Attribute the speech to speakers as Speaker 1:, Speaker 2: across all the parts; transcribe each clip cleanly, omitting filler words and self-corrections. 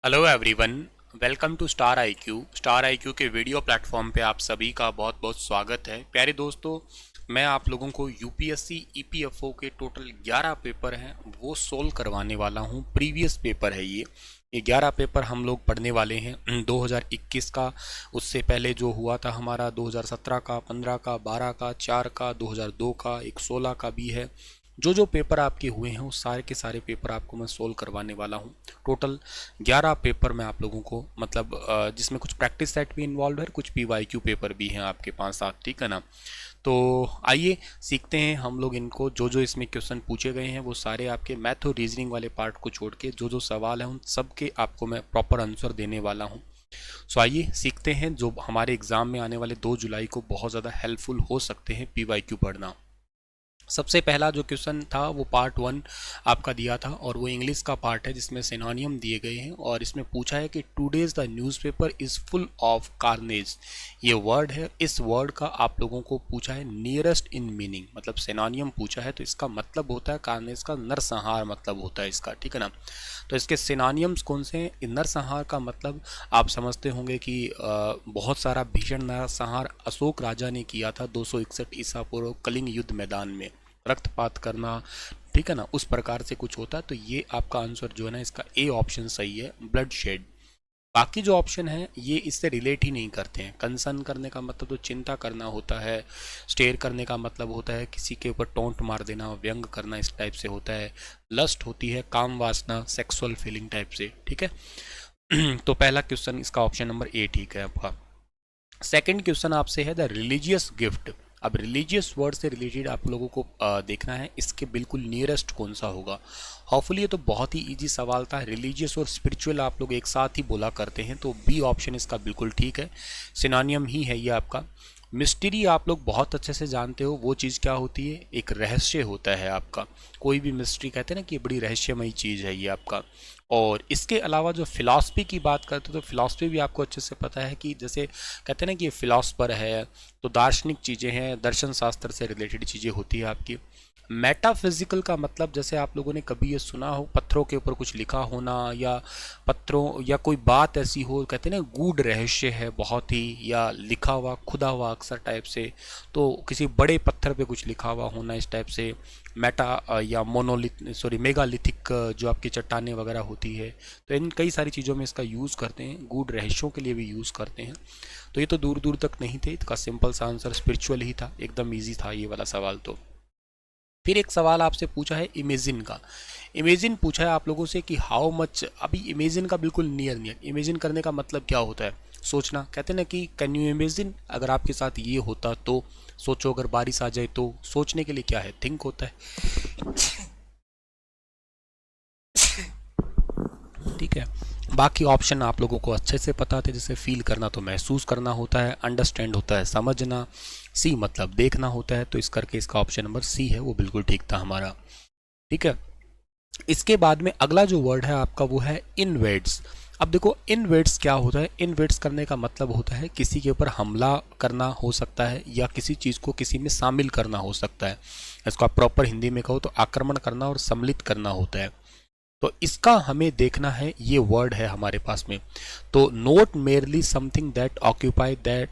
Speaker 1: Hello everyone, welcome to star IQ. Star IQ के video platform पे आप सभी का बहुत बहुत स्वागत है। प्यारे दोस्तों, मैं आप लोगों को यूपीएससी ईपीएफओ के टोटल 11 पेपर हैं वो सोल्व करवाने वाला हूं। प्रीवियस पेपर है ये 11 पेपर हम लोग पढ़ने वाले हैं 2021 का। उससे पहले जो हुआ था हमारा 2017 का, 15 का, 12 का, 4 का, 2002 का, एक 16 का भी है। जो पेपर आपके हुए हैं उस सारे के सारे पेपर आपको मैं सोल्व करवाने वाला हूँ। टोटल 11 पेपर मैं आप लोगों को मतलब जिसमें कुछ प्रैक्टिस सेट भी इन्वॉल्व है, कुछ पीवाईक्यू पेपर भी हैं आपके पास साथ, ठीक है ना। तो आइए सीखते हैं हम लोग इनको। जो इसमें क्वेश्चन पूछे गए हैं वो सारे आपके मैथ और रीजनिंग वाले पार्ट को छोड़ के जो सवाल हैं उन सब के आपको मैं प्रॉपर आंसर देने वाला हूँ। सो आइए सीखते हैं जो हमारे एग्जाम में आने वाले 2 जुलाई को बहुत ज़्यादा हेल्पफुल हो सकते हैं पीवाईक्यू पढ़ना। सबसे पहला जो क्वेश्चन था वो पार्ट 1 आपका दिया था और वो इंग्लिश का पार्ट है जिसमें सिनोनियम दिए गए हैं और इसमें पूछा है कि today's the newspaper is full of carnage. ये वर्ड है, इस वर्ड का आप लोगों को पूछा है नियरेस्ट इन मीनिंग, मतलब सिनोनियम पूछा है तो इसका मतलब होता है कार्नेज का नरसंहार मतलब होता है इसका, ठीक है ना। तो इसके सिनोनियम्स कौन से हैं? नरसंहार का मतलब आप समझते होंगे कि बहुत सारा भीषण नरसंहार अशोक राजा ने किया था 261 ईसा पूर्व कलिंग युद्ध मैदान में, रक्तपात करना, ठीक है ना, उस प्रकार से कुछ होता है। तो ये आपका आंसर जो है ना इसका ए ऑप्शन सही है, ब्लड शेड। बाकी जो ऑप्शन है ये इससे रिलेट ही नहीं करते हैं। कंसर्न करने का मतलब तो चिंता करना होता है, स्टेयर करने का मतलब होता है किसी के ऊपर टोंट मार देना, व्यंग करना, इस टाइप से होता है। लस्ट होती है काम वासना, सेक्सुअल फीलिंग टाइप से, ठीक है। तो पहला क्वेश्चन इसका ऑप्शन नंबर ए ठीक है आपका। सेकंड क्वेश्चन आपसे है द रिलीजियस गिफ्ट। अब रिलीजियस वर्ड से रिलेटेड आप लोगों को देखना है इसके बिल्कुल नियरेस्ट कौन सा होगा। होपफुली ये तो बहुत ही इजी सवाल था। रिलीजियस और स्पिरिचुअल आप लोग एक साथ ही बोला करते हैं, तो बी ऑप्शन इसका बिल्कुल ठीक है, सिनोनियम ही है ये आपका। मिस्ट्री आप लोग बहुत अच्छे से जानते हो, वो चीज़ क्या होती है, एक रहस्य होता है आपका। कोई भी मिस्ट्री कहते हैं ना कि बड़ी रहस्यमयी चीज़ है ये आपका। और इसके अलावा जो फिलॉसफी की बात करते हो तो फिलॉसफी भी आपको अच्छे से पता है कि जैसे कहते हैं ना कि ये फिलॉसफर है तो दार्शनिक चीज़ें हैं, दर्शन शास्त्र से रिलेटेड चीज़ें होती है आपकी। मेटाफिजिकल का मतलब जैसे आप लोगों ने कभी ये सुना हो पत्थरों के ऊपर कुछ लिखा होना, या पत्थरों या कोई बात ऐसी हो, कहते हैं ना गूढ़ रहस्य है बहुत ही, या लिखा हुआ खुदा हुआ अक्सर टाइप से, तो किसी बड़े पत्थर पे कुछ लिखा हुआ होना इस टाइप से। मेटा या मेगालिथिक जो आपकी चट्टानें वगैरह होती है, तो इन कई सारी चीज़ों में इसका यूज़ करते हैं, गूढ़ रहस्यों के लिए भी यूज़ करते हैं। तो ये तो दूर दूर तक नहीं थे, इसका सिंपल सा आंसर स्पिरिचुअल ही था, एकदम ईजी था ये वाला सवाल। तो फिर एक सवाल आपसे पूछा है इमेजिन का। इमेजिन पूछा है आप लोगों से कि हाउ मच। अभी इमेजिन का बिल्कुल नियर, इमेजिन करने का मतलब क्या होता है, सोचना। कहते हैं ना कि कैन यू इमेजिन, अगर आपके साथ ये होता तो सोचो, अगर बारिश आ जाए तो। सोचने के लिए क्या है, थिंक होता है, ठीक है। बाकी ऑप्शन आप लोगों को अच्छे से पता थे, जैसे फील करना तो महसूस करना होता है, अंडरस्टैंड होता है समझना, सी मतलब देखना होता है। तो इस करके इसका ऑप्शन नंबर सी है वो बिल्कुल ठीक था हमारा, ठीक है। इसके बाद में अगला जो वर्ड है आपका वो है इनवेड्स। अब देखो इनवेड्स क्या होता है, इनवेड्स करने का मतलब होता है किसी के ऊपर हमला करना हो सकता है, या किसी चीज़ को किसी में शामिल करना हो सकता है। इसको आप प्रॉपर हिंदी में कहो तो आक्रमण करना और सम्मिलित करना होता है। तो इसका हमें देखना है, ये वर्ड है हमारे पास में। तो not merely something that occupy that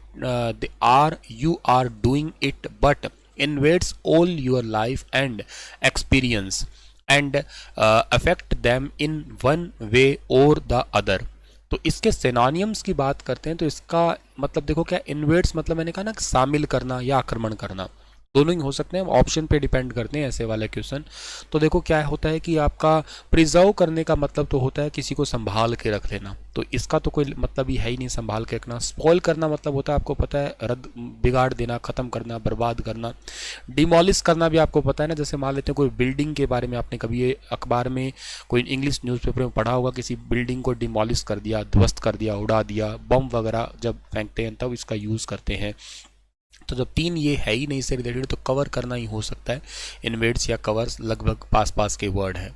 Speaker 1: they are you are doing it but invades all your life and experience and affect them in one way or the other. तो इसके सिनोनियम्स की बात करते हैं तो इसका मतलब देखो क्या, इन्वेड्स मतलब मैंने कहा ना शामिल करना या आक्रमण करना, दोनों ही हो सकते हैं, ऑप्शन पे डिपेंड करते हैं ऐसे वाले क्वेश्चन। तो देखो क्या होता है कि आपका प्रिजर्व करने का मतलब तो होता है किसी को संभाल के रख लेना, तो इसका तो कोई मतलब ही है ही नहीं संभाल के रखना। स्पॉइल करना मतलब होता है आपको पता है, रद्द बिगाड़ देना, ख़त्म करना, बर्बाद करना। डिमोलिश करना भी आपको पता है ना, जैसे मान लेते हैं कोई बिल्डिंग के बारे में आपने कभी ये अखबार में कोई इंग्लिश न्यूज़पेपर में पढ़ा होगा, किसी बिल्डिंग को डिमोलिश कर दिया, ध्वस्त कर दिया, उड़ा दिया, बम वगैरह जब फेंकते हैं तब इसका यूज़ करते हैं। तो जब तीन ये है ही नहीं इससे रिलेटेड तो कवर करना ही हो सकता है। इन्वेड्स या कवर्स लगभग पास पास के वर्ड है।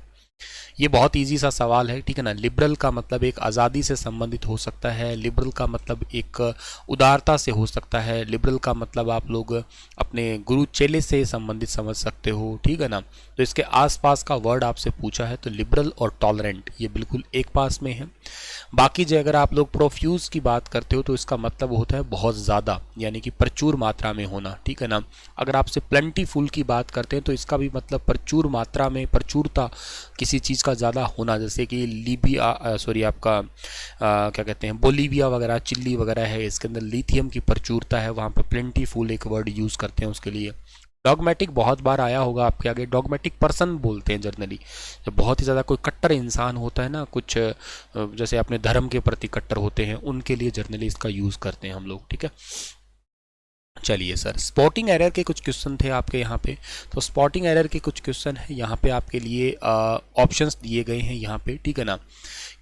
Speaker 1: ये बहुत इजी सा सवाल है, ठीक है ना। लिबरल का मतलब एक आज़ादी से संबंधित हो सकता है, लिबरल का मतलब एक उदारता से हो सकता है, लिबरल का मतलब आप लोग अपने गुरु चेले से संबंधित समझ सकते हो, ठीक है ना। तो इसके आसपास का वर्ड आपसे पूछा है, तो लिबरल और टॉलरेंट ये बिल्कुल एक पास में है। बाकी जो अगर आप लोग प्रोफ्यूज की बात करते हो तो इसका मतलब होता है बहुत ज़्यादा, यानी कि प्रचुर मात्रा में होना, ठीक है ना। अगर आपसे प्लेंटीफुल की बात करते हैं तो इसका भी मतलब प्रचुर मात्रा में, प्रचुरता किसी चीज़ का ज़्यादा होना, जैसे कि लीबिया सॉरी आपका क्या कहते हैं, बोलीविया वगैरह, चिल्ली वगैरह है, इसके अंदर लिथियम की प्रचुरता है, वहाँ पर प्लेंटीफुल एक वर्ड यूज़ करते हैं उसके लिए। डॉगमेटिक बहुत बार आया होगा आपके आगे, डॉगमेटिक पर्सन बोलते हैं जनरली जब बहुत ही ज़्यादा कोई कट्टर इंसान होता है ना, कुछ जैसे अपने धर्म के प्रति कट्टर होते हैं, उनके लिए जनरली इसका यूज़ करते हैं हम लोग, ठीक है। चलिए सर, स्पॉटिंग एरर के कुछ क्वेश्चन थे आपके यहाँ पे, तो स्पॉटिंग एरर के कुछ क्वेश्चन है यहाँ पे आपके लिए, ऑप्शंस दिए गए हैं यहाँ पे, ठीक है ना।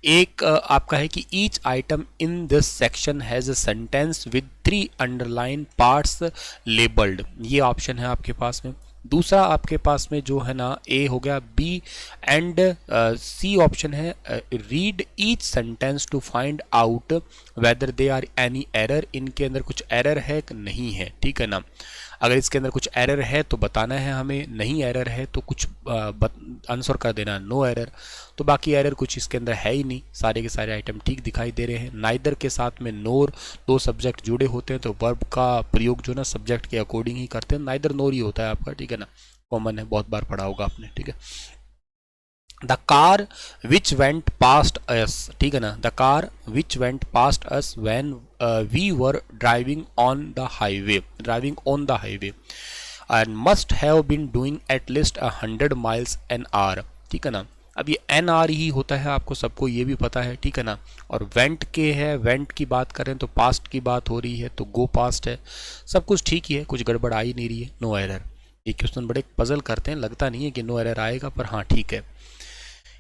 Speaker 1: एक आपका है कि each item in this section has a sentence with 3 underline parts labelled, ये ऑप्शन है आपके पास में। दूसरा आपके पास में जो है ना, ए हो गया, बी एंड सी ऑप्शन है, read each sentence to find out whether there are any error, इनके अंदर कुछ एरर है कि नहीं है, ठीक है ना। अगर इसके अंदर कुछ एरर है तो बताना है हमें, नहीं एरर है तो कुछ आंसर कर देना नो एरर। तो बाकी एरर कुछ इसके अंदर है ही नहीं, सारे के सारे आइटम ठीक दिखाई दे रहे हैं। नाइदर के साथ में नोर, दो सब्जेक्ट जुड़े होते हैं तो वर्ब का प्रयोग जो ना सब्जेक्ट के अकॉर्डिंग ही करते हैं, नाइदर नोर ही होता है आपका, ठीक है ना, कॉमन है, बहुत बार पढ़ा होगा आपने, ठीक है। The car which went past us, ठीक है ना, the car which went past us when we were driving on the highway, driving on the highway and must have been doing at least 100 miles an hour, ठीक है ना। अब ये N R ही होता है, आपको सबको ये भी पता है, ठीक है ना। और वेंट के है, वेंट की बात करें तो पास्ट की बात हो रही है, तो गो पास्ट है, सब कुछ ठीक ही है, कुछ गड़बड़ आ ही नहीं रही है, नो एरर। ये क्वेश्चन बड़े पजल करते हैं, लगता नहीं है कि नो एरर आएगा, पर हाँ ठीक है।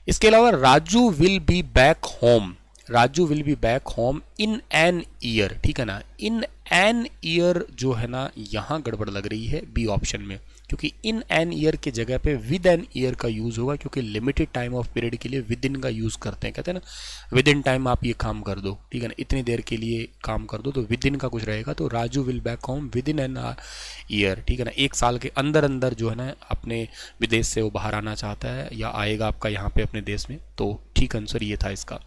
Speaker 1: इसके अलावा Raju will be back home, Raju will be back home in an year, ठीक है ना। इन एन ईयर जो है ना, यहाँ गड़बड़ लग रही है बी ऑप्शन में, क्योंकि इन एन ईयर के जगह पे विद एन ईयर का यूज़ होगा, क्योंकि लिमिटेड टाइम ऑफ पीरियड के लिए विद इन का यूज़ करते हैं, कहते हैं ना विद इन टाइम आप ये काम कर दो, ठीक है ना, इतनी देर के लिए काम कर दो, तो विद इन का कुछ रहेगा। तो Raju will back home with in an year, ठीक है ना, एक साल के अंदर अंदर जो है ना अपने विदेश से वो बाहर आना चाहता है या आएगा आपका यहाँ पे अपने देश में, तो ठीक आंसर ये था इसका।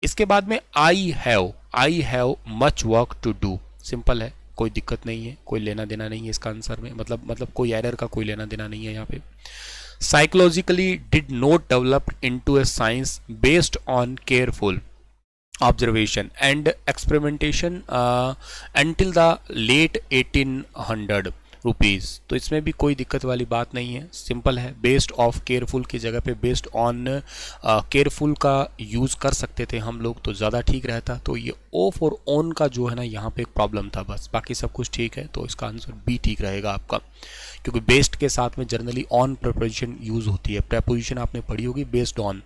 Speaker 1: इसके बाद में I have much work to do, simple है, कोई दिक्कत नहीं है, कोई लेना देना नहीं है इसका आंसर में, मतलब कोई एरर का कोई लेना देना नहीं है यहाँ पे। Psychologically did not develop into a science based on careful observation and experimentation until the late 1800 rupees, तो इसमें भी कोई दिक्कत वाली बात नहीं है, सिंपल है। बेस्ड ऑफ केयरफुल की जगह पे बेस्ड ऑन केयरफुल का यूज़ कर सकते थे हम लोग, तो ज़्यादा ठीक रहता। तो ये ऑफ और ऑन का जो है ना यहाँ पे एक प्रॉब्लम था, बस बाकी सब कुछ ठीक है, तो इसका आंसर बी ठीक रहेगा आपका, क्योंकि बेस्ड के साथ में जनरली ऑन प्रेपोजिशन यूज़ होती है। प्रेपोजिशन आपने पढ़ी होगी, बेस्ड ऑन,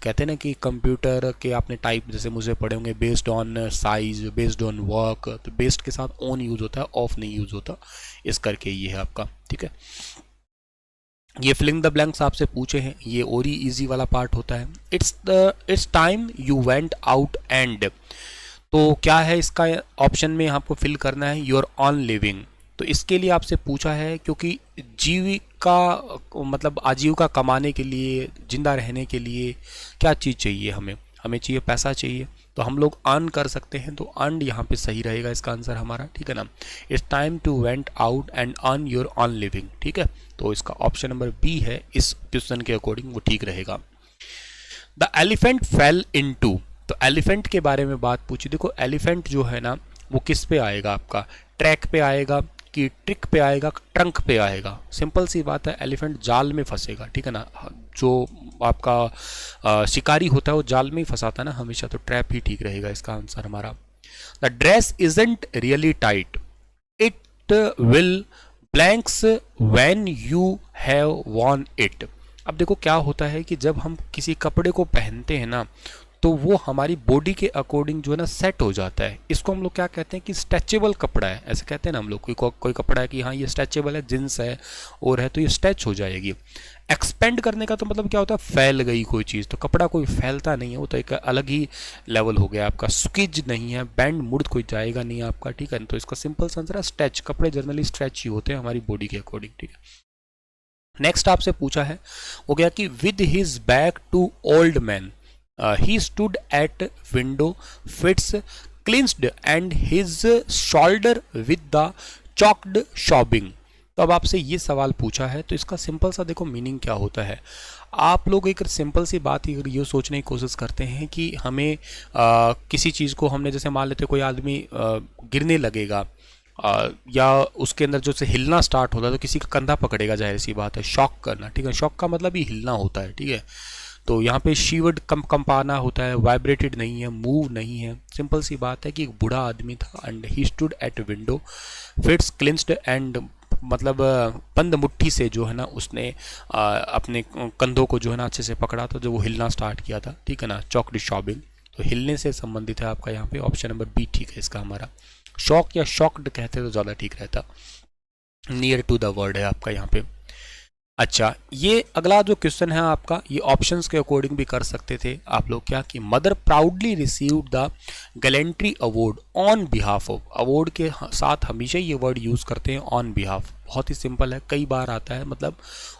Speaker 1: कहते हैं ना कि कंप्यूटर के आपने टाइप जैसे मुझे पढ़े होंगे, based on size, based on work, तो बेस्ड के साथ ऑन यूज़ होता है, ऑफ नहीं यूज़ होता, इस करके ये है आपका, ठीक है। ये फिलिंग द ब्लैंक्स आपसे पूछे हैं, ये और ही ईजी वाला पार्ट होता है। It's time you went out and, तो क्या है इसका ऑप्शन में आपको फिल करना है यूर ऑन लिविंग, तो इसके लिए आपसे पूछा है क्योंकि जीविका मतलब आजीविका कमाने के लिए, जिंदा रहने के लिए क्या चीज़ चाहिए, हमें चाहिए पैसा चाहिए, तो हम लोग अर्न कर सकते हैं, तो अर्न यहाँ पे सही रहेगा इसका आंसर हमारा, ठीक है ना। It's time to went out and earn your own living, ठीक है, तो इसका ऑप्शन नंबर बी है, इस क्वेश्चन के अकॉर्डिंग वो ठीक रहेगा। द एलिफेंट फेल इनटू, तो एलिफेंट के बारे में बात पूछी, देखो एलिफेंट जो है ना वो किस पे आएगा, आपका ट्रैक पे आएगा कि ट्रिक पे आएगा, ट्रंक पे आएगा, सिंपल सी बात है, एलिफेंट जाल में फंसेगा, ठीक है ना, जो आपका शिकारी होता है वो जाल में ही फंसाता है ना हमेशा, तो ट्रैप ही ठीक रहेगा इसका आंसर हमारा। The dress isn't really tight, it will blanks when you have Warne it. अब देखो क्या होता है कि जब हम किसी कपड़े को पहनते हैं ना, तो वो हमारी बॉडी के अकॉर्डिंग जो है ना सेट हो जाता है, इसको हम लोग क्या कहते हैं कि स्ट्रेचेबल कपड़ा है, ऐसे कहते हैं ना हम लोग, कोई कपड़ा है कि हाँ ये स्ट्रेचेबल है, जींस है और है तो ये स्ट्रेच हो जाएगी। एक्सपेंड करने का तो मतलब क्या होता है, फैल गई कोई चीज़, तो कपड़ा कोई फैलता नहीं है, वो तो एक अलग ही लेवल हो गया आपका। स्किज नहीं है, बैंड मुड़ कोई जाएगा नहीं आपका, ठीक है। तो इसका सिंपल आंसर है स्ट्रेच। कपड़े जनरली स्ट्रेच ही होते हैं हमारी बॉडी के अकॉर्डिंग, ठीक है। नेक्स्ट आपसे पूछा है वो क्या कि with his back to old man he stood at window fists clenched and his shoulder with the choked sobbing. तो अब आपसे ये सवाल पूछा है, तो इसका सिंपल सा देखो मीनिंग क्या होता है। आप लोग एक सिंपल सी बात ही ये सोचने की कोशिश करते हैं कि हमें किसी चीज़ को हमने जैसे मान लेते कोई आदमी गिरने लगेगा या उसके अंदर जो से हिलना स्टार्ट होता है, तो किसी का कंधा पकड़ेगा, जाहिर सी बात है, शॉक करना, ठीक है। शॉक का मतलब ही हिलना होता है, ठीक है। तो यहाँ पे शीवर्ड कंपाना होता है, वाइब्रेटेड नहीं है, मूव नहीं है। सिंपल सी बात है कि एक बूढ़ा आदमी था and he stood at window fists clenched and मतलब बंद मुट्ठी से जो है ना उसने अपने कंधों को जो है ना अच्छे से पकड़ा था, जो वो हिलना स्टार्ट किया था, ठीक है ना। चॉक्ड शॉबिंग, तो हिलने से संबंधित है आपका यहाँ पे ऑप्शन नंबर बी, ठीक है इसका हमारा। शॉक या शॉक्ड कहते तो ज़्यादा ठीक रहता, नियर टू द वर्ड है आपका यहाँ पे। अच्छा, ये अगला जो क्वेश्चन है आपका, ये ऑप्शंस के अकॉर्डिंग भी कर सकते थे आप लोग क्या कि mother proudly received the gallantry award on behalf of. Award के साथ हमेशा ये वर्ड यूज़ करते हैं ऑन बिहाफ, बहुत ही सिंपल है, कई बार आता है, मतलब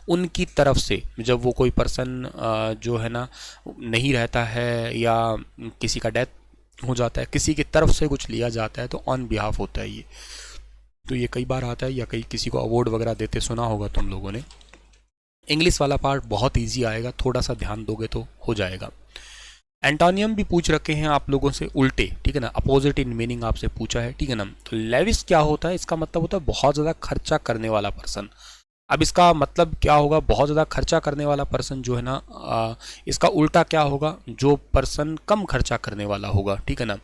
Speaker 1: उनकी तरफ से। जब वो कोई पर्सन जो है ना नहीं रहता है या किसी का डेथ हो जाता है, किसी की तरफ से कुछ लिया जाता है, तो ऑन बिहाफ होता है ये। तो ये कई बार आता है, या कई किसी को अवार्ड वगैरह देते सुना होगा तुम लोगों ने। इंग्लिश वाला पार्ट बहुत इजी आएगा, थोड़ा सा ध्यान दोगे तो हो जाएगा। एंटोनियम भी पूछ रखे हैं आप लोगों से उल्टे, ठीक है ना, अपोजिट इन मीनिंग आपसे पूछा है, ठीक है ना। तो लेविश क्या होता है, इसका मतलब होता है बहुत ज़्यादा खर्चा करने वाला पर्सन। अब इसका मतलब क्या होगा, बहुत ज़्यादा खर्चा करने वाला पर्सन जो है ना, इसका उल्टा क्या होगा, जो पर्सन कम खर्चा करने वाला होगा, ठीक है ना।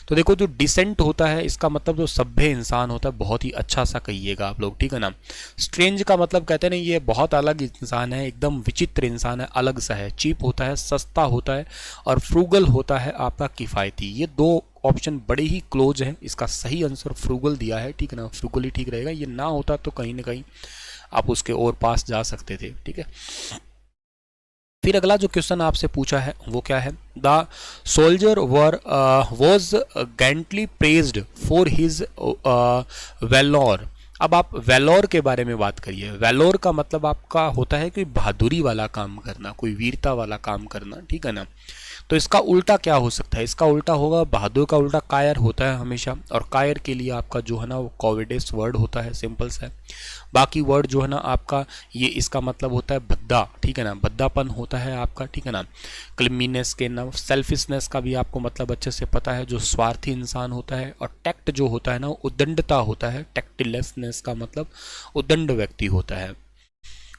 Speaker 1: तो देखो जो डिसेंट होता है, इसका मतलब जो सभ्य इंसान होता है, बहुत ही अच्छा सा कहिएगा आप लोग, ठीक है ना। स्ट्रेंज का मतलब कहते हैं ना, ये बहुत अलग इंसान है, एकदम विचित्र इंसान है, अलग सा है। चीप होता है, सस्ता होता है, और फ्रूगल होता है आपका किफ़ायती। ये दो ऑप्शन बड़े ही क्लोज हैं, इसका सही आंसर फ्रूगल दिया है, ठीक है ना। फ्रूगल ही ठीक रहेगा, ये ना होता तो कहीं ना कहीं आप उसके और पास जा सकते थे, ठीक है। फिर अगला जो क्वेश्चन आपसे पूछा है वो क्या है, the soldier was gallantly praised for his valour. अब आप वेलोर के बारे में बात करिए। वेलोर का मतलब आपका होता है कि बहादुरी वाला काम करना, कोई वीरता वाला काम करना, ठीक है ना। तो इसका उल्टा क्या हो सकता है, इसका उल्टा होगा, बहादुर का उल्टा कायर होता है हमेशा, और कायर के लिए आपका जो है ना वो कॉविडेस वर्ड होता है, सिंपल सा है। बाकी वर्ड जो है ना आपका, ये इसका मतलब होता है भद्दा, ठीक है ना, भद्दापन होता है आपका, ठीक है ना। क्लिमीनेस के ना, सेल्फिशनेस का भी आपको मतलब अच्छे से पता है, जो स्वार्थी इंसान होता है। और टैक्ट जो होता है ना, वो उद्दंडता होता है, टैक्टलेसनेस का मतलब उद्दंड व्यक्ति होता है।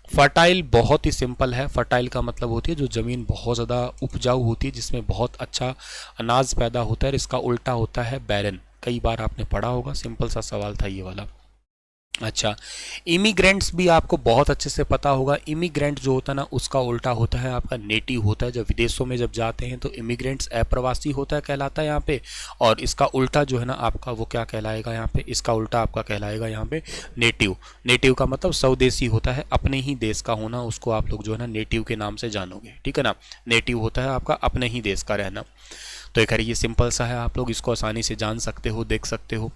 Speaker 1: फर्टाइल बहुत ही सिंपल है, फर्टाइल का मतलब होती है जो ज़मीन बहुत ज़्यादा उपजाऊ होती है, जिसमें बहुत अच्छा अनाज पैदा होता है। इसका उल्टा होता है बैरन, कई बार आपने पढ़ा होगा, सिंपल सा सवाल था ये वाला। अच्छा, इमिग्रेंट्स भी आपको बहुत अच्छे से पता होगा। इमिग्रेंट जो होता है ना, उसका उल्टा होता है आपका नेटिव होता है। जब विदेशों में जब जाते हैं तो इमिग्रेंट्स अप्रवासी होता है, कहलाता है यहाँ पे। और इसका उल्टा जो है ना आपका, वो क्या कहलाएगा यहाँ पे, इसका उल्टा आपका कहलाएगा यहाँ पे नेटिव। नेटिव का मतलब स्वदेशी होता है, अपने ही देश का होना, उसको आप लोग जो है ना नेटिव के नाम से जानोगे, ठीक है ना। नेटिव होता है आपका अपने ही देश का रहना। तो एक ये सिंपल सा है, आप लोग इसको आसानी से जान सकते हो, देख सकते हो।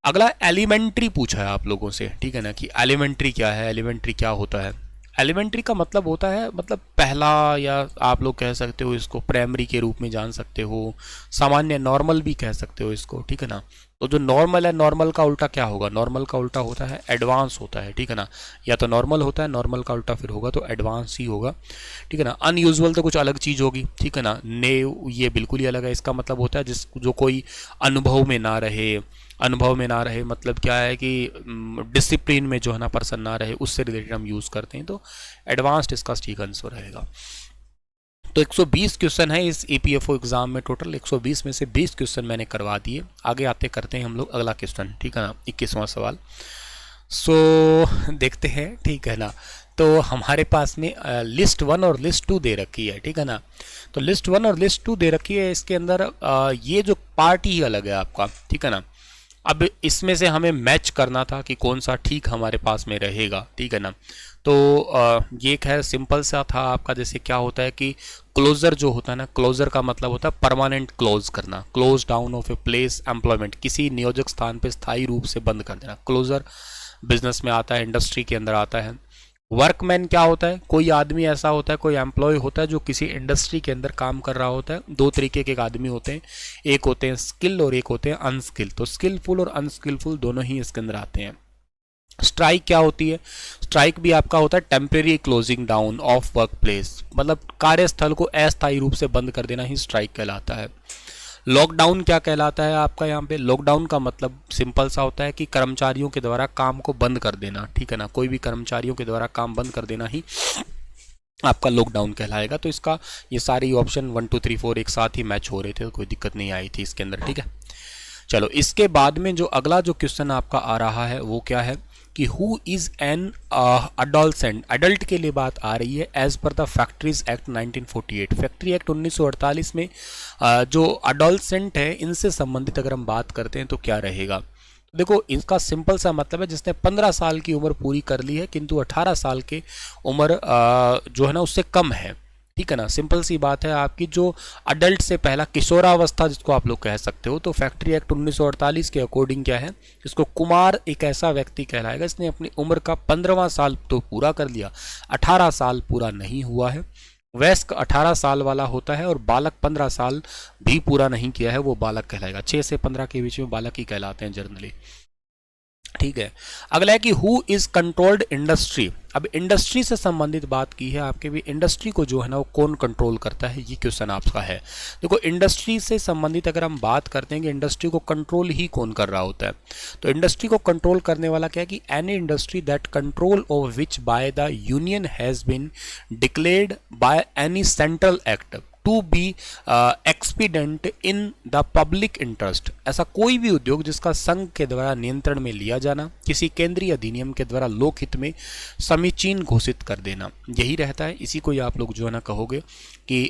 Speaker 1: अगला एलिमेंट्री पूछा है आप लोगों से, ठीक है ना, कि एलिमेंट्री क्या है, एलिमेंट्री क्या होता है। एलिमेंट्री का मतलब होता है, मतलब पहला, या आप लोग कह सकते हो इसको प्राइमरी के रूप में जान सकते हो, सामान्य नॉर्मल भी कह सकते हो इसको, ठीक है ना। तो जो नॉर्मल है, नॉर्मल का उल्टा क्या होगा, नॉर्मल का उल्टा होता है एडवांस होता है, ठीक है ना। या तो नॉर्मल होता है, नॉर्मल का उल्टा फिर होगा तो एडवांस ही होगा, ठीक है ना। अनयूजुअल तो कुछ अलग चीज़ होगी, ठीक है ना। नेव ये बिल्कुल ही अलग है, इसका मतलब होता है जिस जो कोई अनुभव में ना रहे। अनुभव में ना रहे मतलब क्या है कि डिसिप्लिन में जो है ना पर्सन ना रहे, उससे रिलेटेड हम यूज़ करते हैं। तो एडवांस्ड इसका ठीक आंसर रहेगा। तो 120 क्वेश्चन है इस ईपीएफओ एग्जाम में, टोटल 120 में से 20 क्वेश्चन मैंने करवा दिए। आगे आते करते हैं हम लोग अगला क्वेश्चन, ठीक है ना, 21वां सवाल। सो देखते हैं, ठीक है ना। तो हमारे पास में लिस्ट 1 और लिस्ट 2 दे रखी है, ठीक है ना। तो लिस्ट 1 और लिस्ट 2 दे रखी है, इसके अंदर ये जो पार्ट ही अलग है आपका, ठीक है ना। अब इसमें से हमें मैच करना था कि कौन सा ठीक हमारे पास में रहेगा, ठीक है ना। तो ये एक है, सिंपल सा था आपका। जैसे क्या होता है कि क्लोजर जो होता है ना, क्लोजर का मतलब होता है परमानेंट क्लोज करना, close down of a place employment, किसी नियोजक स्थान पे स्थायी रूप से बंद कर देना। क्लोजर बिजनेस में आता है, इंडस्ट्री के अंदर आता है। वर्कमैन क्या होता है, कोई आदमी ऐसा होता है, कोई एम्प्लॉय होता है जो किसी इंडस्ट्री के अंदर काम कर रहा होता है। दो तरीके के आदमी होते हैं, एक होते हैं स्किल और एक होते हैं अनस्किल। तो स्किलफुल और अनस्किलफुल दोनों ही इसके अंदर आते हैं। स्ट्राइक क्या होती है, स्ट्राइक भी आपका होता है temporary closing down of work place, मतलब कार्यस्थल को अस्थायी रूप से बंद कर देना ही स्ट्राइक कहलाता है। लॉकडाउन क्या कहलाता है आपका यहाँ पे, लॉकडाउन का मतलब सिंपल सा होता है कि कर्मचारियों के द्वारा काम को बंद कर देना, ठीक है ना, कोई भी कर्मचारियों के द्वारा काम बंद कर देना ही आपका लॉकडाउन कहलाएगा। तो इसका ये सारी ऑप्शन 1 2 3 4 एक साथ ही मैच हो रहे थे, तो कोई दिक्कत नहीं आई थी इसके अंदर, ठीक है। चलो, इसके बाद में जो अगला जो क्वेश्चन आपका आ रहा है वो क्या है कि who is an adolescent, adult के लिए बात आ रही है as per the factories act 1948। Factory act 1948 में जो अडोलसेंट है इनसे संबंधित अगर हम बात करते हैं तो क्या रहेगा। देखो, इसका सिंपल सा मतलब है जिसने 15 साल की उम्र पूरी कर ली है किंतु 18 साल की उम्र जो है ना उससे कम है, ठीक है ना। सिंपल सी बात है आपकी, जो अडल्ट से पहला किशोरावस्था जिसको आप लोग कह सकते हो, तो फैक्ट्री एक्ट 1948 के अकॉर्डिंग क्या है, इसको कुमार एक ऐसा व्यक्ति कहलाएगा इसने अपनी उम्र का 15वां साल तो पूरा कर लिया, 18 साल पूरा नहीं हुआ है। वयस्क 18 साल वाला होता है और बालक 15 साल भी पूरा नहीं किया है, वो बालक कहलाएगा। 6 से 15 के बीच में बालक ही कहलाते हैं जनरली, ठीक है। अगला है कि हु इज कंट्रोल्ड इंडस्ट्री। अब इंडस्ट्री से संबंधित बात की है आपके भी, इंडस्ट्री को जो है ना वो कौन कंट्रोल करता है, ये क्वेश्चन आपका है। देखो, इंडस्ट्री से संबंधित अगर हम बात करते हैं कि इंडस्ट्री को कंट्रोल ही कौन कर रहा होता है, तो इंडस्ट्री को कंट्रोल करने वाला क्या है कि any industry that control of which by the union has been declared by any central act to be expedient in the public interest. ऐसा कोई भी उद्योग जिसका संघ के द्वारा नियंत्रण में लिया जाना, किसी केंद्रीय अधिनियम के द्वारा लोकहित में समीचीन घोषित कर देना, यही रहता है। इसी को ही आप लोग जो है ना कहोगे कि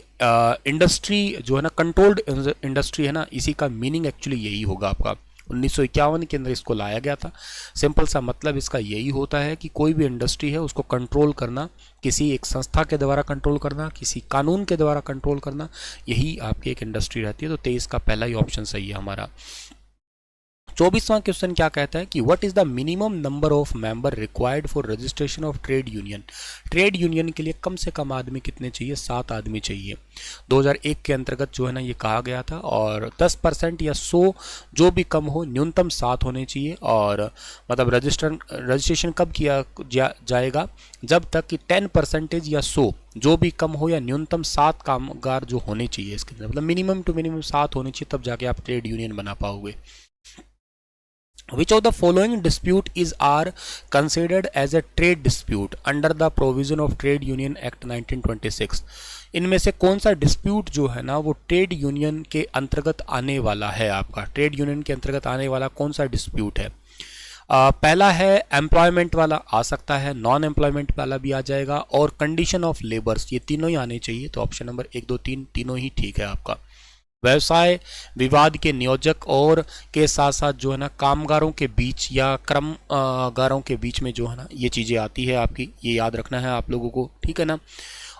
Speaker 1: इंडस्ट्री जो है ना कंट्रोल्ड इंडस्ट्री है ना, इसी का मीनिंग एक्चुअली यही होगा आपका। 1951 के अंदर इसको लाया गया था। सिंपल सा मतलब इसका यही होता है कि कोई भी इंडस्ट्री है उसको कंट्रोल करना, किसी एक संस्था के द्वारा कंट्रोल करना, किसी कानून के द्वारा कंट्रोल करना, यही आपकी एक इंडस्ट्री रहती है। तो 23 का पहला ही ऑप्शन सही है हमारा। 24वां क्वेश्चन क्या कहता है कि what is the minimum number of member required for registration of trade union. Trade union के लिए कम से कम आदमी कितने चाहिए, 7 आदमी चाहिए। 2001 के अंतर्गत जो है ना ये कहा गया था, और 10% या 100 जो भी कम हो, न्यूनतम 7 होने चाहिए। और मतलब रजिस्ट्रेशन कब किया जाएगा, जब तक कि 10% या 100 जो भी कम हो या न्यूनतम 7 कामगार जो होने चाहिए इसके अंदर, मतलब मिनिमम टू मिनिमम 7 होने चाहिए, तब जाके आप ट्रेड यूनियन बना पाओगे। Which of the following dispute is are considered as a trade dispute under the provision of Trade Union Act 1926? इनमें से कौन सा डिस्प्यूट जो है ना वो ट्रेड यूनियन के अंतर्गत आने वाला है आपका, ट्रेड यूनियन के अंतर्गत आने वाला कौन सा डिस्प्यूट है। पहला है एम्प्लॉयमेंट वाला आ सकता है, नॉन एम्प्लॉयमेंट वाला भी आ जाएगा, और कंडीशन ऑफ लेबर्स, ये तीनों ही आने चाहिए। तो ऑप्शन नंबर 1 2 3 तीनों ही ठीक है आपका। व्यवसाय विवाद के नियोजक और के साथ साथ जो है ना कामगारों के बीच या कर्मगारों के बीच में जो है ना ये चीज़ें आती है आपकी, ये याद रखना है आप लोगों को, ठीक है ना।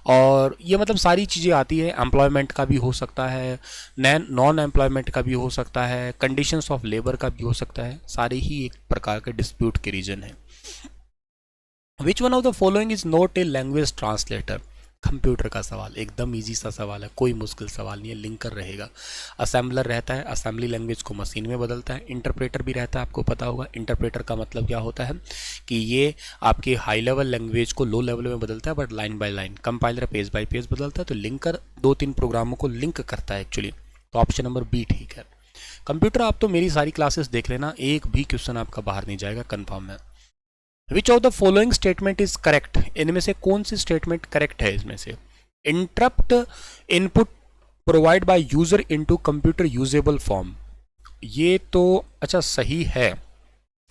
Speaker 1: और ये मतलब सारी चीज़ें आती है, एम्प्लॉयमेंट का भी हो सकता है, नॉन एम्प्लॉयमेंट का भी हो सकता है, कंडीशंस ऑफ लेबर का भी हो सकता है, सारे ही एक प्रकार के डिस्प्यूट के रीजन है। विच one of the following is not a language translator. Computer का सवाल, एकदम इजी सा सवाल है, कोई मुश्किल सवाल नहीं है। लिंकर रहेगा, असेंबलर रहता है, असेंबली लैंग्वेज को मशीन में बदलता है। इंटरप्रेटर भी रहता है, आपको पता होगा। इंटरप्रेटर का मतलब क्या होता है कि ये आपकी हाई लेवल लैंग्वेज को लो लेवल में बदलता है, but line by line. Compiler page bye page बदलता है। तो लिंकर 2-3 प्रोग्रामों को लिंक करता है एक्चुअली। तो ऑप्शन नंबर बी ठीक है। कंप्यूटर आप तो मेरी सारी क्लासेस देख लेना, एक भी क्वेश्चन आपका बाहर नहीं जाएगा, कन्फर्म है। Which of the following statement is correct. इनमें से कौन सी स्टेटमेंट करेक्ट है इसमें से। Interrupt input provide by user into computer usable form, ये तो अच्छा सही है,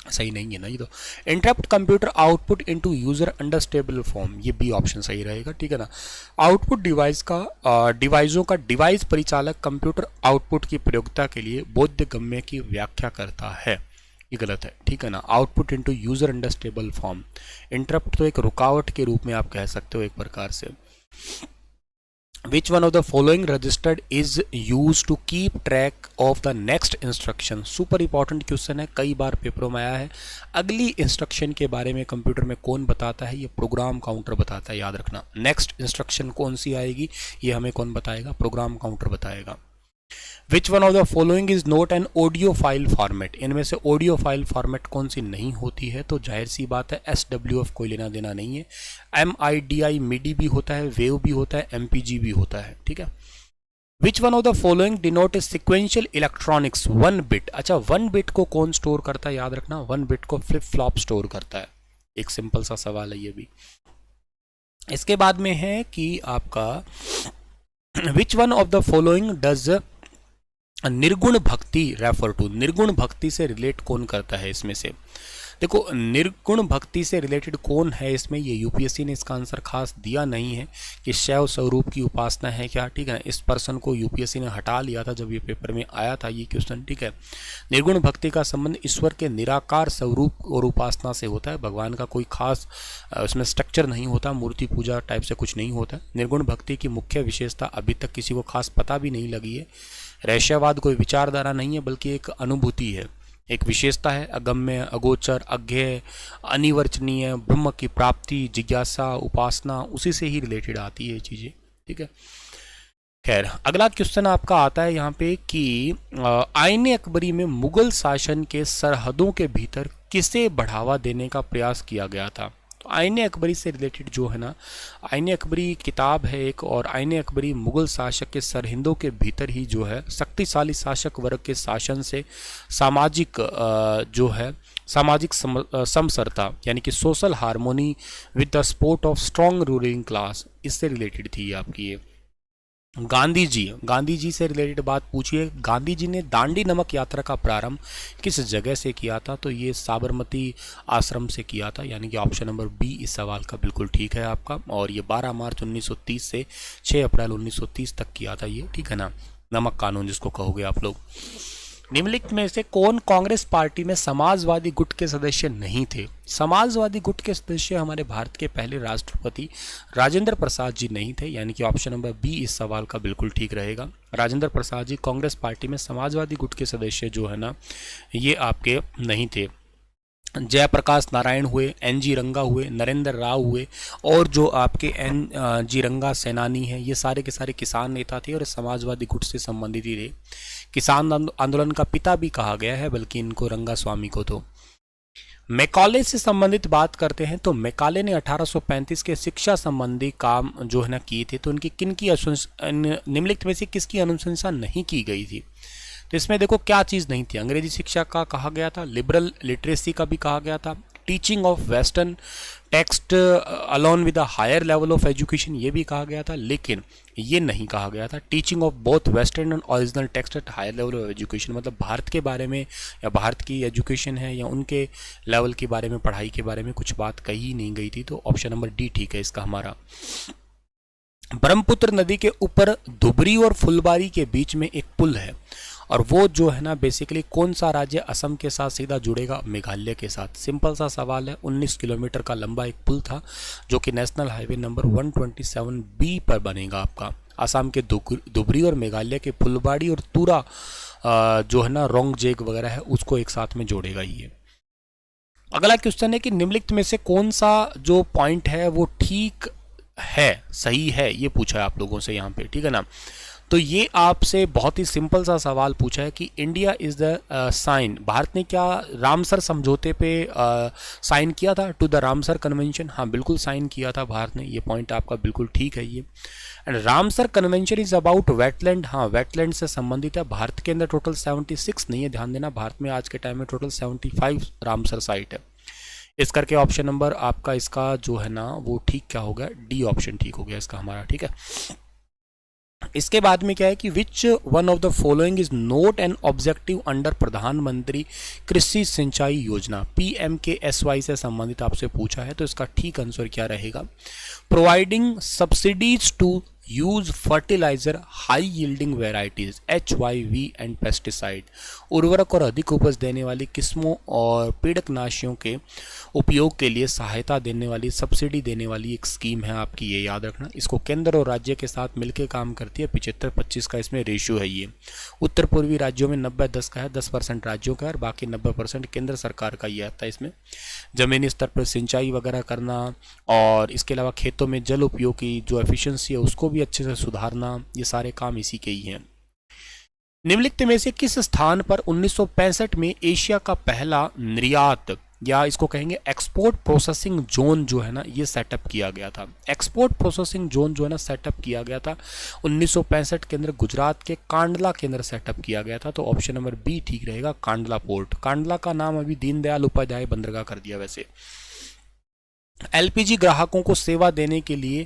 Speaker 1: सही नहीं है ना ये तो। Interrupt computer output into user understandable form, ये बी ऑप्शन सही रहेगा, ठीक है ना। आउटपुट डिवाइस का डिवाइसों का डिवाइस परिचालक कंप्यूटर आउटपुट की प्रयोगता के लिए बोधगम्य की व्याख्या करता है, ये गलत है, ठीक है ना। Output into user understandable form, interrupt तो एक रुकावट के रूप में आप कह सकते हो एक प्रकार से। Which one of the following registered is used to keep track of the next instruction? Super important question है, कई बार पेपरों में आया है। अगली इंस्ट्रक्शन के बारे में कंप्यूटर में कौन बताता है? ये प्रोग्राम काउंटर बताता है, याद रखना। नेक्स्ट इंस्ट्रक्शन कौन सी आएगी ये हमें कौन बताएगा? प्रोग्राम काउंटर बताएगा। विच one of the following is not an audio file format? इनमें से ऑडियो फाइल फॉर्मेट कौन सी नहीं होती है? तो जाहिर सी बात है SWF कोई लेना देना नहीं है। MIDI MIDI भी होता है, वेव भी होता है, MPG भी होता है, ठीक है। विच one of the following denote sequential electronics 1 bit? अच्छा 1 बिट को कौन स्टोर करता है? याद रखना 1 बिट को फ्लिप फ्लॉप स्टोर करता है। एक सिंपल सा सवाल है ये भी। इसके बाद में है कि आपका विच one of the following does निर्गुण भक्ति रेफर टू? निर्गुण भक्ति से रिलेट कौन करता है इसमें से? देखो निर्गुण भक्ति से रिलेटेड कौन है इसमें, ये यूपीएससी ने इसका आंसर खास दिया नहीं है कि शैव स्वरूप की उपासना है क्या, ठीक है ना। इस पर्सन को यूपीएससी ने हटा लिया था जब ये पेपर में आया था ये क्वेश्चन, ठीक है। निर्गुण भक्ति का संबंध ईश्वर के निराकार स्वरूप और उपासना से होता है। भगवान का कोई खास उसमें स्ट्रक्चर नहीं होता, मूर्ति पूजा टाइप से कुछ नहीं होता। निर्गुण भक्ति की मुख्य विशेषता अभी तक किसी को खास पता भी नहीं लगी है। रहस्यवाद कोई विचारधारा नहीं है बल्कि एक अनुभूति है, एक विशेषता है। अगम्य, अगोचर, अज्ञेय, अनिवर्चनीय, ब्रह्म की प्राप्ति, जिज्ञासा, उपासना, उसी से ही रिलेटेड आती है चीज़ें, ठीक है। खैर अगला क्वेश्चन आपका आता है यहाँ पे कि आईने अकबरी में मुगल शासन के सरहदों के भीतर किसे बढ़ावा देने का प्रयास किया गया था? तो आईने अकबरी से रिलेटेड जो है ना, आईने अकबरी किताब है एक, और आईने अकबरी मुगल शासक के सरहिंदों के भीतर ही जो है शक्तिशाली शासक वर्ग के शासन से सामाजिक जो है सामाजिक समसरता यानी कि social harmony with the support of strong ruling class, इससे रिलेटेड थी आपकी ये। गांधी जी से रिलेटेड बात पूछिए। गांधी जी ने दांडी नमक यात्रा का प्रारंभ किस जगह से किया था? तो ये साबरमती आश्रम से किया था, यानी कि ऑप्शन नंबर बी इस सवाल का बिल्कुल ठीक है आपका। और ये 12 मार्च 1930 से 6 अप्रैल 1930 तक किया था ये, ठीक है ना। नमक कानून जिसको कहोगे आप लोग। निम्नलिखित में से कौन कांग्रेस पार्टी में समाजवादी गुट के सदस्य नहीं थे? समाजवादी गुट के सदस्य हमारे भारत के पहले राष्ट्रपति राजेंद्र प्रसाद जी नहीं थे, यानी कि ऑप्शन नंबर बी इस सवाल का बिल्कुल ठीक रहेगा। राजेंद्र प्रसाद जी कांग्रेस पार्टी में समाजवादी गुट के सदस्य जो है ना ये आपके नहीं थे। जयप्रकाश नारायण हुए, NG रंगा हुए, नरेंद्र राव हुए, और जो आपके NG रंगा सेनानी हैं ये सारे के सारे किसान नेता थे और समाजवादी गुट से संबंधित ही थे। किसान आंदोलन का पिता भी कहा गया है बल्कि इनको रंगा स्वामी को। तो मैकाले से संबंधित बात करते हैं तो मैकाले ने 1835 के शिक्षा संबंधी काम जो है ना किए थे। तो उनकी किन की निम्नलिखित में से किसकी अनुशंसा नहीं की गई थी? तो इसमें देखो क्या चीज़ नहीं थी। अंग्रेजी शिक्षा का कहा गया था, लिबरल लिटरेसी का भी कहा गया था, teaching of western text along with a higher level of education ये भी कहा गया था, लेकिन ये नहीं कहा गया था teaching of both western and original text at higher level of education. मतलब भारत के बारे में या भारत की एजुकेशन है या उनके लेवल के बारे में, पढ़ाई के बारे में कुछ बात कही नहीं गई थी। तो ऑप्शन नंबर डी ठीक है इसका हमारा। ब्रह्मपुत्र नदी के ऊपर धुबरी और फुलबारी के बीच में एक पुल है और वो जो है ना बेसिकली कौन सा राज्य असम के साथ सीधा जुड़ेगा? मेघालय के साथ। सिंपल सा सवाल है। 19 किलोमीटर का लंबा एक पुल था जो कि नेशनल हाईवे नंबर 127B पर बनेगा आपका। असम के धुबरी और मेघालय के फुलबाड़ी और तुरा जो है ना रोंगजेग वगैरह है उसको एक साथ में जोड़ेगा ये। अगला क्वेश्चन है कि निम्नलिखित में से कौन सा जो पॉइंट है वो ठीक है, सही है, ये पूछा है आप लोगों से यहाँ पे, ठीक है ना। तो ये आपसे बहुत ही सिंपल सा सवाल पूछा है कि India is the sign, Bharat ने क्या रामसर समझौते पे साइन किया था टू द रामसर कन्वेंशन? हाँ बिल्कुल साइन किया था भारत ने, ये पॉइंट आपका बिल्कुल ठीक है ये। And Ramsar convention is about wetland, हाँ वेटलैंड से संबंधित है। भारत के अंदर टोटल 76 नहीं है, ध्यान देना, भारत में आज के टाइम में टोटल 75 रामसर साइट है। इस करके ऑप्शन नंबर आपका इसका जो है ना वो ठीक क्या हो गया? डी ऑप्शन ठीक हो गया इसका हमारा, ठीक है। इसके बाद में क्या है कि which one of the following is not an objective under प्रधानमंत्री कृषि सिंचाई योजना? PMKSY से संबंधित आपसे पूछा है तो इसका ठीक आंसर क्या रहेगा? Providing subsidies to use fertiliser high yielding varieties HYV and pesticide. उर्वरक और अधिक उपज देने वाली किस्मों और पीड़कनाशियों के उपयोग के लिए सहायता देने वाली, सब्सिडी देने वाली एक स्कीम है आपकी, ये याद रखना। इसको केंद्र और राज्य के साथ मिलकर काम करती है। 75-25 का इसमें रेशियो है। ये उत्तर पूर्वी राज्यों में 90-10 का है, 10% राज्यों का है और बाकी 90% केंद्र सरकार का ही आता है। इसमें ज़मीनी स्तर पर सिंचाई वगैरह करना और इसके अलावा खेतों में जल उपयोग की जो एफिशिएंसी है उसको भी अच्छे से सुधारना, ये सारे काम इसी के ही हैं। निम्नलिखित में से किस स्थान पर 1965 में एशिया का पहला निर्यात या इसको कहेंगे एक्सपोर्ट प्रोसेसिंग जोन जो है ना, ये सेटअप किया गया था। एक्सपोर्ट प्रोसेसिंग जोन जो है ना सेटअप किया गया था 1965 के अंदर गुजरात के कांडला के अंदर सेटअप किया गया था। तो ऑप्शन नंबर बी ठीक रहेगा, कांडला पोर्ट। कांडला का नाम अभी दीनदयाल उपाध्याय बंदरगाह कर दिया। वैसे LPG ग्राहकों को सेवा देने के लिए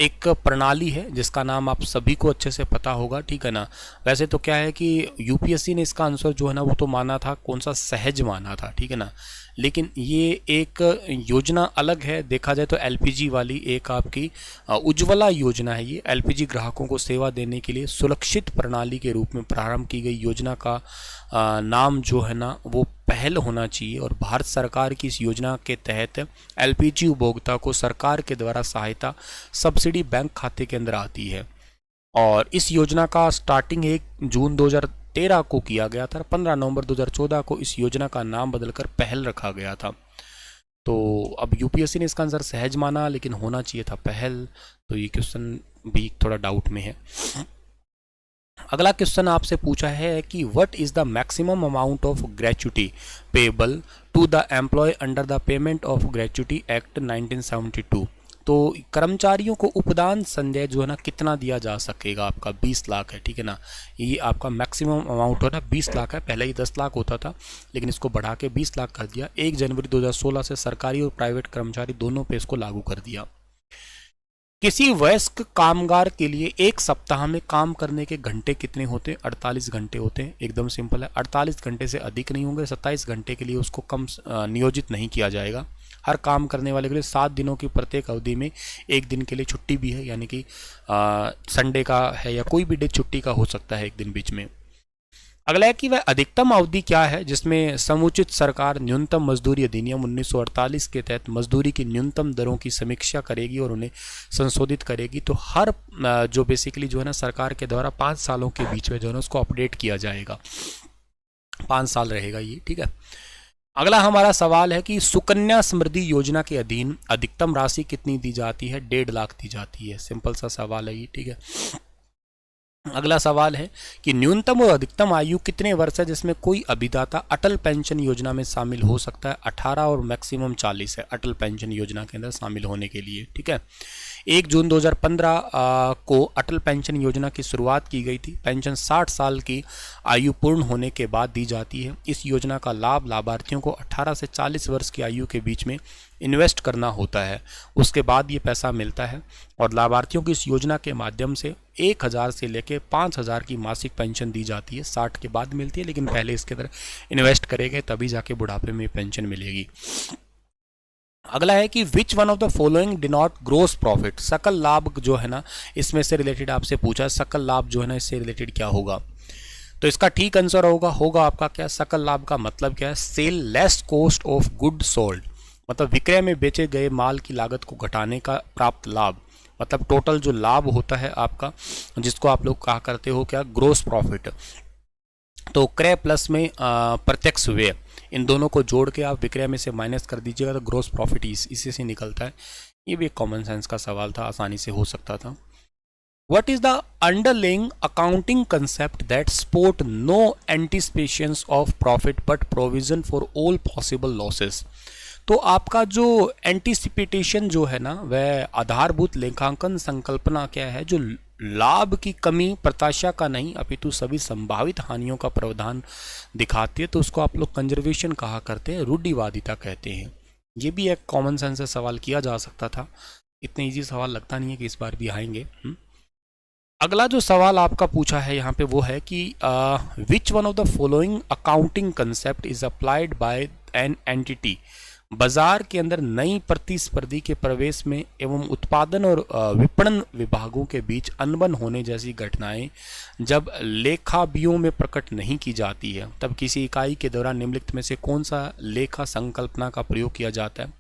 Speaker 1: एक प्रणाली है जिसका नाम आप सभी को अच्छे से पता होगा, ठीक है ना। वैसे तो क्या है कि UPSC ने इसका आंसर जो है ना वो तो माना था, कौन सा, सहज माना था, ठीक है ना। लेकिन ये एक योजना अलग है, देखा जाए तो LPG वाली एक आपकी उज्ज्वला योजना है। ये LPG ग्राहकों को सेवा देने के लिए सुरक्षित प्रणाली के रूप में प्रारंभ की गई योजना का नाम जो है ना वो पहल होना चाहिए। और भारत सरकार की इस योजना के तहत LPG उपभोक्ता को सरकार के द्वारा सहायता सब्सिडी बैंक खाते के अंदर आती है। और इस योजना का स्टार्टिंग 1 जून 2013 को किया गया था। 15 नवंबर 2014 को इस योजना का नाम बदलकर पहल रखा गया था। तो अब UPSC ने इसका आंसर सहज माना, लेकिन होना चाहिए था पहल। तो ये क्वेश्चन भी थोड़ा डाउट में है। अगला क्वेश्चन आपसे पूछा है कि what is the maximum amount of gratuity payable to the employee under the payment of gratuity act 1972। तो कर्मचारियों को उपदान संदेय जो है ना कितना दिया जा सकेगा, आपका 20 लाख है, ठीक है ना। ये आपका मैक्सिमम अमाउंट है ना 20 लाख है। पहले ही 10 लाख होता था लेकिन इसको बढ़ा के 20 लाख कर दिया। 1 जनवरी 2016 से सरकारी और प्राइवेट कर्मचारी दोनों पे इसको लागू कर दिया। किसी वयस्क कामगार के लिए एक सप्ताह में काम करने के घंटे कितने होते हैं? 48 घंटे होते हैं। एकदम सिंपल है, 48 घंटे से अधिक नहीं होंगे। 27 घंटे के लिए उसको कम नियोजित नहीं किया जाएगा। हर काम करने वाले के लिए 7 दिनों की प्रत्येक अवधि में 1 दिन के लिए छुट्टी भी है, यानी कि संडे का है या कोई भी डे छुट्टी का हो सकता है 1 दिन बीच में। अगला है कि वह अधिकतम अवधि क्या है जिसमें समुचित सरकार न्यूनतम मजदूरी अधिनियम 1948 के तहत मजदूरी की न्यूनतम दरों की समीक्षा करेगी और उन्हें संशोधित करेगी। तो हर जो बेसिकली जो है ना सरकार के द्वारा 5 सालों के बीच में जो है ना उसको अपडेट किया जाएगा। 5 साल रहेगा ये, ठीक है। अगला हमारा सवाल है कि सुकन्या समृद्धि योजना के अधीन अधिकतम राशि कितनी दी जाती है? 1.5 लाख दी जाती है। सिंपल सा सवाल है ये, ठीक है। अगला सवाल है कि न्यूनतम और अधिकतम आयु कितने वर्ष है जिसमें कोई अभिदाता अटल पेंशन योजना में शामिल हो सकता है? 18 और मैक्सिमम 40 है अटल पेंशन योजना के अंदर शामिल होने के लिए, ठीक है। 1 जून 2015 को अटल पेंशन योजना की शुरुआत की गई थी। पेंशन 60 साल की आयु पूर्ण होने के बाद दी जाती है। इस योजना का लाभ लाभार्थियों को 18 से 40 वर्ष की आयु के बीच में इन्वेस्ट करना होता है, उसके बाद ये पैसा मिलता है। और लाभार्थियों की इस योजना के माध्यम से 1000 से लेकर 5000 की मासिक पेंशन दी जाती है। 60 के बाद मिलती है, लेकिन पहले इसके अंदर इन्वेस्ट करेंगे तभी जाके बुढ़ापे में पेंशन मिलेगी। अगला है कि which one of the following denote gross profit. सकल लाभ जो है ना इसमें से रिलेटेड आपसे पूछा है, सकल लाभ जो है ना इससे रिलेटेड क्या होगा? तो इसका ठीक आंसर होगा आपका क्या? सकल लाभ का मतलब क्या है? Sale less cost of good sold, मतलब विक्रय में बेचे गए माल की लागत को घटाने का प्राप्त लाभ, मतलब टोटल जो लाभ होता है आपका, जिसको आप लोग कहा करते हो क्या? Gross profit. तो क्रय प्लस में प्रत्यक्ष व्यय, इन दोनों को जोड़ के आप विक्रय में से माइनस कर दीजिएगा तो ग्रोस प्रॉफिट इसी से निकलता है। ये भी एक कॉमन सेंस का सवाल था, आसानी से हो सकता था। What is the underlying accounting concept that support no anticipations of profit but provision for all possible losses? तो आपका जो एंटीसिपेटेशन जो है ना वह आधारभूत लेखांकन संकल्पना क्या है? जो लाभ की कमी प्रत्याशा का नहीं अपितु सभी संभावित हानियों का प्रावधान दिखाती है, तो उसको आप लोग कंजर्वेशन कहा करते हैं, रूढ़िवादिता कहते हैं। ये भी एक कॉमन सेंस से सवाल किया जा सकता था, इतने इजी सवाल लगता नहीं है कि इस बार भी आएंगे। अगला जो सवाल आपका पूछा है यहाँ पे वो है कि which one of the following accounting concept is applied by an entity बाजार के अंदर नई प्रतिस्पर्धी के प्रवेश में एवं उत्पादन और विपणन विभागों के अनबन अनबन होने जैसी घटनाएं जब लेखाबियों में प्रकट नहीं की जाती है, तब किसी इकाई के दौरान निम्नलिखित में से कौन सा लेखा संकल्पना का प्रयोग किया जाता है?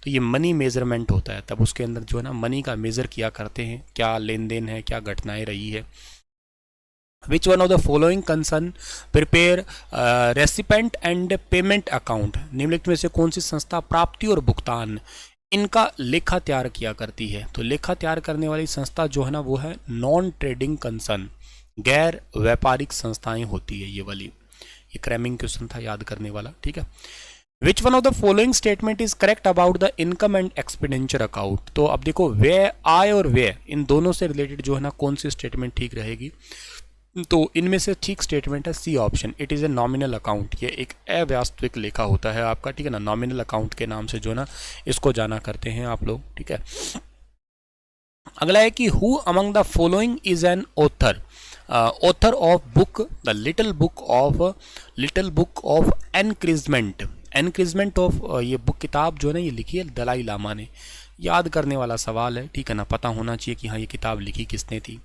Speaker 1: तो ये मनी मेजरमेंट होता है, तब उसके अंदर जो है ना मनी का मेजर किया करते हैं, क्या लेन देन है, क्या घटनाएं रही है। Which one of the following concern prepare recipient and payment account? निम्नलिखित में से कौन सी संस्था प्राप्ति और भुगतान इनका लेखा तैयार किया करती है? तो लेखा तैयार करने वाली संस्था जो है ना वो है नॉन ट्रेडिंग कंसर्न, गैर व्यापारिक संस्थाएं होती है ये वाली। ये क्रैमिंग क्वेश्चन था याद करने वाला, ठीक है। Which one of the following statement is correct about the income and expenditure account? तो अब देखो व्यय, आय और व्यय इन दोनों से रिलेटेड जो है ना कौन सी स्टेटमेंट ठीक रहेगी? तो इनमें से ठीक स्टेटमेंट है C option, it is a nominal account. ये एक अवास्तविक लेखा होता है आपका, ठीक है ना, नॉमिनल अकाउंट के नाम से जो ना इसको जाना करते हैं आप लोग, ठीक है। अगला है कि who among the following is an author, author of book the little book of encouragement. Encouragement of ये बुक किताब जो है ना ये लिखी है दलाई लामा ने। याद करने वाला सवाल है, ठीक है ना, पता होना चाहिए कि हाँ ये किताब लिखी किसने थी।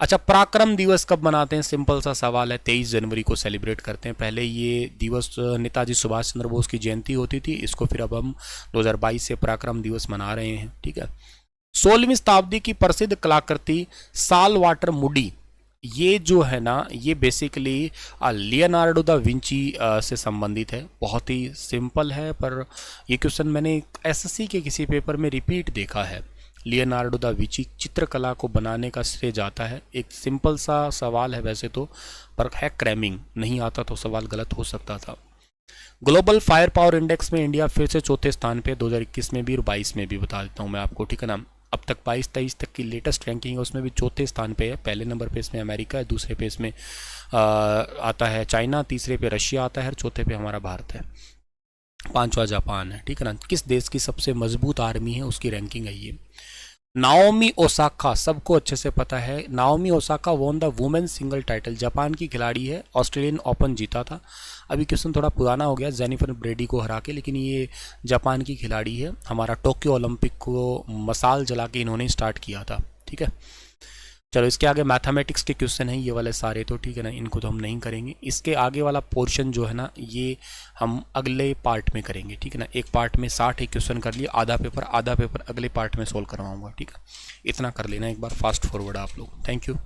Speaker 1: अच्छा, पराक्रम दिवस कब मनाते हैं? सिंपल सा सवाल है, 23 जनवरी को सेलिब्रेट करते हैं। पहले ये दिवस नेताजी सुभाष चंद्र बोस की जयंती होती थी, इसको फिर अब हम 2022 से पराक्रम दिवस मना रहे हैं, ठीक है। 16वीं शताब्दी की प्रसिद्ध कलाकृति साल वाटर मूडी, ये जो है ना ये बेसिकली लियोनार्डो दा विंची से संबंधित है। बहुत ही सिंपल है, पर ये क्वेश्चन मैंने एसएससी के किसी पेपर में रिपीट देखा है। लियोनार्डो दा विंची चित्रकला को बनाने का श्रेय जाता है। एक सिंपल सा सवाल है वैसे तो, पर है क्रैमिंग, नहीं आता तो सवाल गलत हो सकता था। ग्लोबल फायर पावर इंडेक्स में इंडिया फिर से चौथे स्थान पे 2021 में भी और 22 में भी, बता देता हूँ मैं आपको, ठीक है ना। अब तक 22-23 तक की लेटेस्ट रैंकिंग है, उसमें भी चौथे स्थान पे है। पहले नंबर पे इसमें अमेरिका है, दूसरे पे इसमें आता है चाइना, तीसरे पे रशिया आता है और चौथे पे हमारा भारत है, पांचवा जापान है, ठीक है ना। किस देश की सबसे मजबूत आर्मी है उसकी रैंकिंग है ये। नाओमी ओसाका सबको अच्छे से पता है। Naomi Osaka won the women single title, Japan की खिलाड़ी है, ऑस्ट्रेलियन ओपन जीता था। अभी क्वेश्चन थोड़ा पुराना हो गया जेनिफर ब्रेडी को हरा के, लेकिन ये जापान की खिलाड़ी है। हमारा टोक्यो ओलंपिक को मसाल जला के इन्होंने स्टार्ट किया था, ठीक है। चलो इसके आगे मैथमेटिक्स के क्वेश्चन हैं ये वाले सारे, तो ठीक है ना, इनको तो हम नहीं करेंगे। इसके आगे वाला पोर्शन जो है ना ये हम अगले पार्ट में करेंगे, ठीक है ना। एक पार्ट में 60 क्वेश्चन कर लिए, आधा पेपर अगले पार्ट में सोल्व करवाऊंगा, ठीक है। इतना कर लेना एक बार, फास्ट फॉरवर्ड आप लोग। Thank you.